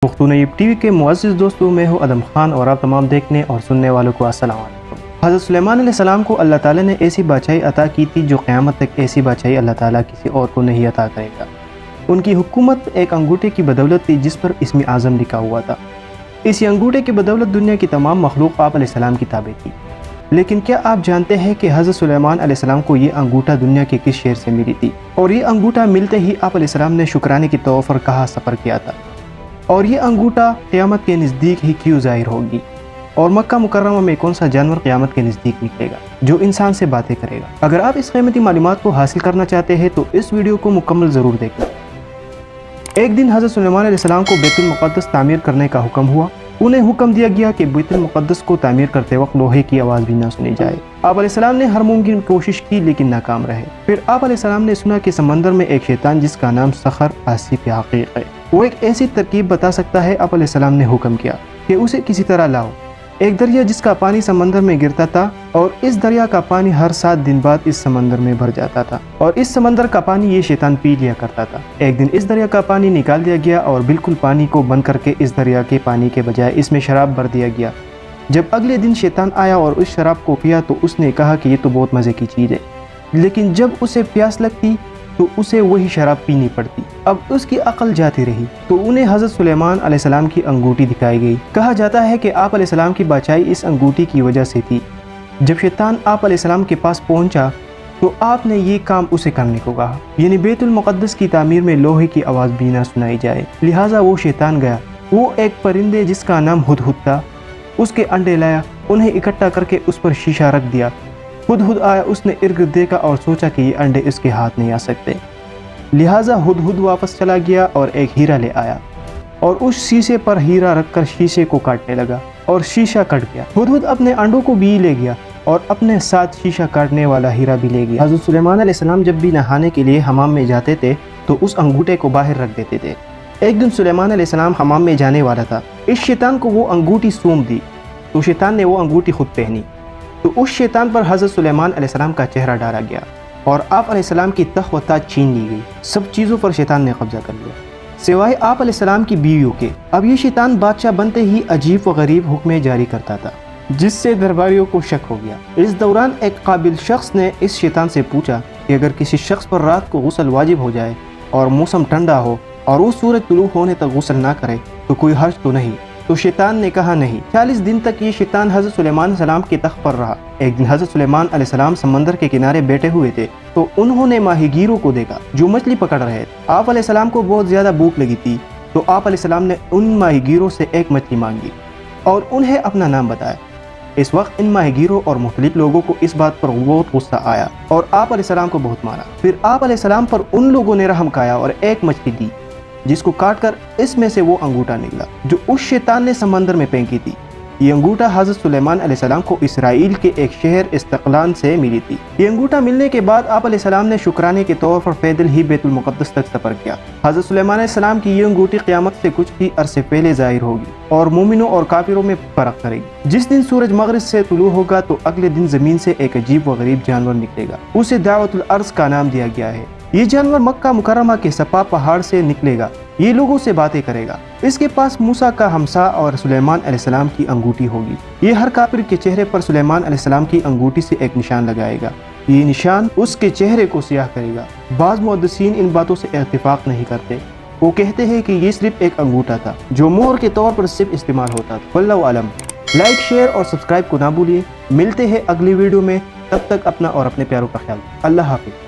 Pakhtun Ayub T V کے معزز دوستوں، میں ہوں ادم خان اور آپ تمام دیکھنے اور سننے والوں کو السلام علیکم۔ حضرت سلیمان علیہ السلام کو اللہ تعالیٰ نے ایسی بادشاہی عطا کی تھی جو قیامت تک ایسی بادشاہی اللہ تعالیٰ کسی اور کو نہیں عطا کرے گا۔ ان کی حکومت ایک انگوٹھے کی بدولت تھی جس پر اسم اعظم لکھا ہوا تھا۔ اسی انگوٹھے کی بدولت دنیا کی تمام مخلوق آپ علیہ السلام کی تابع تھی۔ لیکن کیا آپ جانتے ہیں کہ حضرت سلیمان علیہ السلام کو یہ انگوٹھا دنیا کے کس شہر سے ملی تھی؟ اور یہ انگوٹھا ملتے ہی آپ علیہ السلام نے شکرانے کے طور پر کہاں سفر کیا تھا؟ اور یہ انگوٹھا قیامت کے نزدیک ہی کیوں ظاہر ہوگی؟ اور مکہ مکرمہ میں کون سا جانور قیامت کے نزدیک نکلے گا جو انسان سے باتیں کرے گا؟ اگر آپ اس قیمتی معلومات کو حاصل کرنا چاہتے ہیں تو اس ویڈیو کو مکمل ضرور دیکھیں۔ ایک دن حضرت سلیمان علیہ السلام کو بیت المقدس تعمیر کرنے کا حکم ہوا۔ انہیں حکم دیا گیا کہ بیت المقدس کو تعمیر کرتے وقت لوہے کی آواز بھی نہ سنی جائے۔ آپ علیہ السلام نے ہر ممکن کوشش کی لیکن ناکام رہے۔ پھر آپ علیہ السلام نے سنا کہ سمندر میں ایک شیطان جس کا نام سخر آصف حقیق ہے، وہ ایک ایسی ترکیب بتا سکتا ہے۔ آپ علیہ السلام نے حکم کیا کہ اسے کسی طرح لاؤ۔ ایک دریا جس کا پانی سمندر میں گرتا تھا اور اس دریا کا پانی ہر 7 دن بعد اس سمندر میں بھر جاتا تھا، اور اس سمندر کا پانی یہ شیطان پی لیا کرتا تھا۔ ایک دن اس دریا کا پانی نکال دیا گیا اور بالکل پانی کو بند کر کے اس دریا کے پانی کے بجائے اس میں شراب بھر دیا گیا۔ جب اگلے دن شیطان آیا اور اس شراب کو پیا تو اس نے کہا کہ یہ تو بہت مزے کی چیز ہے، لیکن جب اسے پیاس لگتی تو اسے وہی شراب پینی پڑتی۔ اب اس کی عقل جاتی رہی تو انہیں حضرت سلیمان علیہ السلام کی انگوٹھی دکھائی گئی۔ کہا جاتا ہے کہ آپ علیہ السلام کی بادشاہی اس انگوٹھی کی وجہ سے تھی۔ جب شیطان آپ علیہ السلام کے پاس پہنچا تو آپ نے یہ کام اسے کرنے کو کہا، یعنی بیت المقدس کی تعمیر میں لوہے کی آواز بھی نہ سنائی جائے۔ لہٰذا وہ شیطان گیا، وہ ایک پرندے جس کا نام ہدہد تھا اس کے انڈے لایا، انہیں اکٹھا کر کے اس پر شیشہ رکھ دیا۔ ہدہد آیا، اس نے ارد گرد دیکھا اور سوچا کہ یہ انڈے اس کے ہاتھ نہیں آ سکتے، لہٰذا ہدہد واپس چلا گیا اور ایک ہیرا لے آیا اور اس شیشے پر ہیرا رکھ کر شیشے کو کاٹنے لگا اور شیشہ کٹ گیا۔ ہدہد اپنے انڈوں کو بھی لے گیا اور اپنے ساتھ شیشہ کاٹنے والا ہیرا بھی لے گیا۔ حضرت سلیمان علیہ السلام جب بھی نہانے کے لیے حمام میں جاتے تھے تو اس انگوٹھے کو باہر رکھ دیتے تھے۔ ایک دن سلیمان علیہ السلام حمام میں جانے والا تھا، اس شیطان کو وہ انگوٹھی سونپ دی تو شیطان نے وہ انگوٹھی خود پہنی، تو اس شیطان پر حضرت سلیمان علیہ السلام کا چہرہ ڈالا گیا اور آپ علیہ السلام کی تخت و تاج چھین لی گئی۔ سب چیزوں پر شیطان نے قبضہ کر لیا سوائے آپ علیہ السلام کی بیویوں کے۔ اب یہ شیطان بادشاہ بنتے ہی عجیب و غریب حکمیں جاری کرتا تھا جس سے درباریوں کو شک ہو گیا۔ اس دوران ایک قابل شخص نے اس شیطان سے پوچھا کہ اگر کسی شخص پر رات کو غسل واجب ہو جائے اور موسم ٹھنڈا ہو اور وہ سورج طلوع ہونے تک غسل نہ کرے تو کوئی حرج تو نہیں؟ تو شیطان نے کہا نہیں۔ 40 دن تک یہ شیطان حضرت سلیمان علیہ السلام کے تخت پر رہا۔ ایک دن حضرت سلیمان علیہ السلام سمندر کے کنارے بیٹھے ہوئے تھے تو انہوں نے ماہی گیروں کو دیکھا جو مچھلی پکڑ رہے تھے۔ آپ علیہ السلام کو بہت زیادہ بھوک لگی تھی تو آپ علیہ السلام نے ان ماہی گیروں سے ایک مچھلی مانگی اور انہیں اپنا نام بتایا۔ اس وقت ان ماہی گیروں اور مختلف لوگوں کو اس بات پر بہت غصہ آیا اور آپ علیہ السلام کو بہت مارا۔ پھر آپ علیہ السلام پر ان لوگوں نے رحم کھایا اور ایک مچھلی دی جس کو کاٹ کر اس میں سے وہ انگوٹھا نکلا جو اس شیطان نے سمندر میں پھینکی تھی۔ یہ انگوٹھا حضرت سلیمان علیہ السلام کو اسرائیل کے ایک شہر استقلان سے ملی تھی۔ یہ انگوٹھا ملنے کے بعد آپ علیہ السلام نے شکرانے کے طور پر پیدل ہی بیت المقدس تک سفر کیا۔ حضرت سلیمان علیہ السلام کی یہ انگوٹھی قیامت سے کچھ ہی عرصے پہلے ظاہر ہوگی اور مومنوں اور کافروں میں فرق کرے گی۔ جس دن سورج مغرب سے طلوع ہوگا تو اگلے دن زمین سے ایک عجیب و غریب جانور نکلے گا، اسے دعوت الارض کا نام دیا گیا ہے۔ یہ جانور مکہ مکرمہ کے صفا پہاڑ سے نکلے گا، یہ لوگوں سے باتیں کرے گا۔ اس کے پاس موسیٰ کا ہمسا اور سلیمان علیہ السلام کی انگوٹھی ہوگی۔ یہ ہر کافر کے چہرے پر سلیمان علیہ السلام کی انگوٹھی سے ایک نشان لگائے گا، یہ نشان اس کے چہرے کو سیاہ کرے گا۔ بعض محدثین ان باتوں سے اتفاق نہیں کرتے، وہ کہتے ہیں کہ یہ صرف ایک انگوٹھا تھا جو مہر کے طور پر صرف استعمال ہوتا تھا۔ واللہ اعلم۔ لائک، شیئر اور سبسکرائب کو نہ بھولیے۔ ملتے ہیں اگلی ویڈیو میں، تب تک اپنا اور اپنے پیاروں کا خیال۔ اللہ حافظ۔